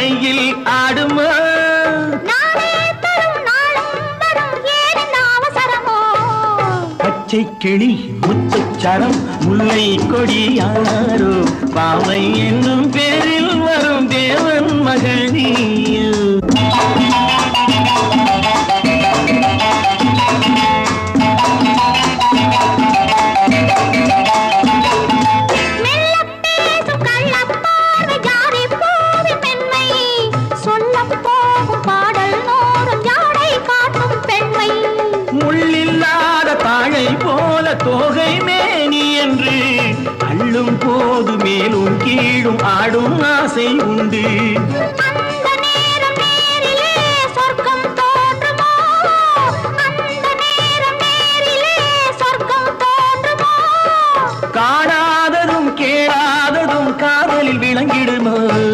கையில் ஆடுமா பச்சை கிளி முத்துச்சரம் முல்லை கொடி யாரோ பாவை என்னும் பேரில் வரும் தேவன் மகள் நீயோ போல தோகை மேனி என்று அள்ளும் போது மேலும் கீழும் ஆடும் ஆசை உண்டு அந்த நேரம் நேரிலே சொர்க்கம் தோன்றுமோ அந்த நேரம் நேரிலே சொர்க்கம் தோன்றுமோ காணாததும் கேளாததும் காதலில் விளங்கிடுமோ